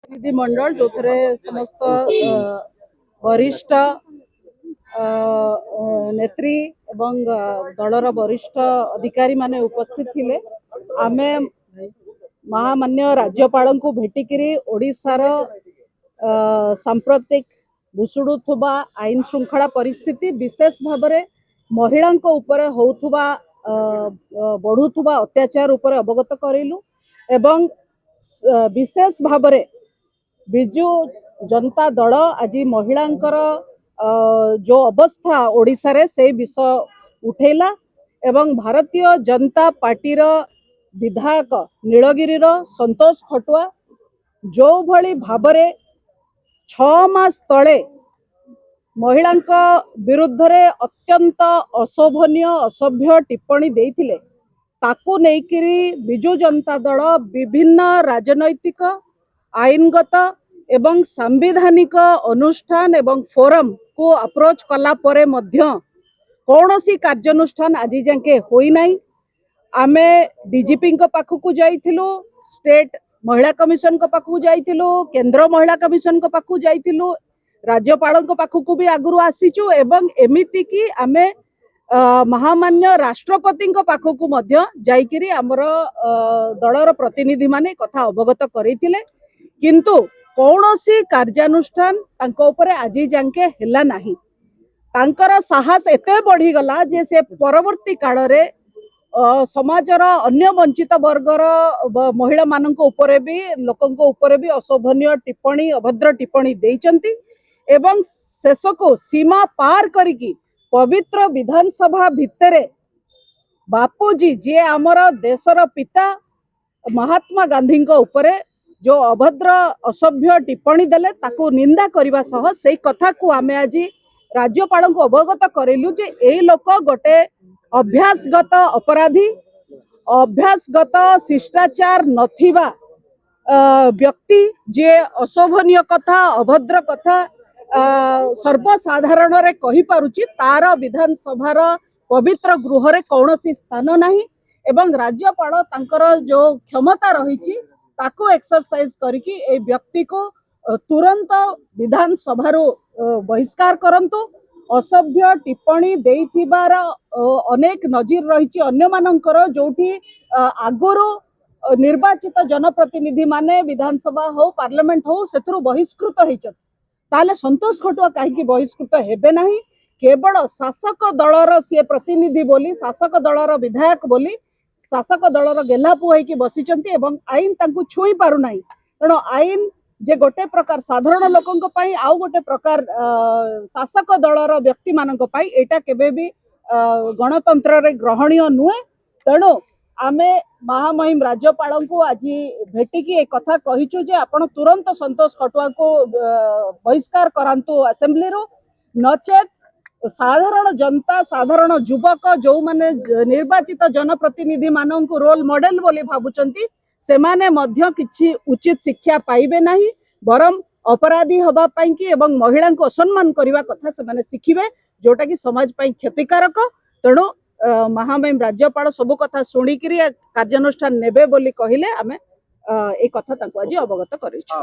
प्रतिनिधि मंडल जो समस्त वरिष्ठ नेत्री एवं दलर वरिष्ठ अधिकारी माने उपस्थित थिले। आमे महामान्य राज्यपाल को भेटिकी ओडिशार सांप्रतिक भुशुड़ुवा आईन श्रृंखला परिस्थिति विशेष भाव में महिला होउथुबा बढ़ुथुबा अत्याचार उपर अवगत करेलु एवं विशेष भाव में विजु जनता दल आज महिलांकर जो अवस्था ओडिशा रे से विषय उठेला एवं भारतीय जनता पार्टीर विधायक नीलगिरी संतोष खटुआ जो भली भावरे 6 मास तले महिला विरुद्ध रे अत्यंत अशोभनीय असभ्य टिप्पणी देइथिले ताकू नेइकिरी विजु जनता दल विभिन्न राजनैतिक आईनगत एवं सांविधानिक अनुष्ठान एवं फोरम को अप्रोच कला परे मध्य कौनसी कार्यानुष्ठान आज जाके होई नाही। आमे डीजीपी पाखक जाइथिलु, स्टेट महिला कमिशन पाखक जाइथिलु, केंद्र महिला कमिशन पाखक जाइथिलु, राज्यपाल पाखक भी आगुरु आसीचु एवं एमिति की आमे महामान्य राष्ट्रपति पाखक मध्य जाइकिरी आमर दलर प्रतिनिधि माने कथा अवगत करिथिले किंतु कौनसी कार्यानुष्ठान तांको उपरे आज जाके हेला नाही। तांकर साहस एते बढ़ी गला जे से परवर्ती काल रे समाजर अन्य वंचित वर्गर महिला मानक उपरे भी लोकंक उपरे भी अशोभनीय टिप्पणी अभद्र टिप्पणी देइचंती एवं शेष को सीमा पार करिकी पवित्र विधानसभा भितरे बापूजी जे आमर देशर पिता महात्मा गांधी उपरे जो अभद्र असभ्य टिप्पणी देले ताकू निंदा करबा सह से कथा को आमे आज राज्यपाल को अवगत करेलु जे एई लोक गोटे अभ्यासगत अपराधी अभ्यासगत शिष्टाचार नथिबा व्यक्ति जे अशोभनीय कथा अभद्र कथा सर्वसाधारण रे कहि पारुची तार विधानसभार पवित्र गृह रे कौनसी स्थान नाही एवं राज्यपाल तांकर जो क्षमता रही ताको एक्सरसाइज करके ए व्यक्ति को तुरंत विधानसभा बहिष्कार करंतु। असभ्य टिप्पणी देइथिबार अनेक नजीर रही अन्य मानकर जोठी आगुरु निर्वाचित जनप्रतिनिधि माने विधानसभा हो पार्लियामेंट हो सेथुरु बहिष्कृत होइछत ताले संतोष खटुआ कहीं बहिष्कृत हेबे नहीं। केवल शासक दलर सी प्रतिनिधि बोली शासक दलर विधायक बोली शासक दलर गेलापु होइकी बसिचंती एवं आईन तांकु छुई पारु नाही। तेणु आईन जे गोटे प्रकार साधारण लोकंक पई आउ गोटे प्रकार शासक दलर व्यक्ति मानक पई एटा केबे भी गणतंत्र रे ग्रहणीय नुहे। तेणु आमे महामहिम राज्यपाल को आज भेटिकी एक कथा कहिचु जे आपण तुरंत संतोष खटुआ को बहिष्कार करांतु असेंबली रो नचेत साधारण जनता साधारण युवक जो माने निर्वाचित जनप्रतिनिधि मानन को रोल मॉडल बोली भाबुचंती से माने मध्य किछि उचित शिक्षा पाइबे नाही बरम अपराधी हबा पई कि एवं महिला को असम्मान करबा कथा से माने शिखिबे जोटा कि समाज पई क्षतिकारक। तेणु महामहिम राज्यपाल सब कथा सुनिकी कार्यानुष्ठान नेबे बोली कहिले आमे ए कथा ताको आज अवगत करिछु।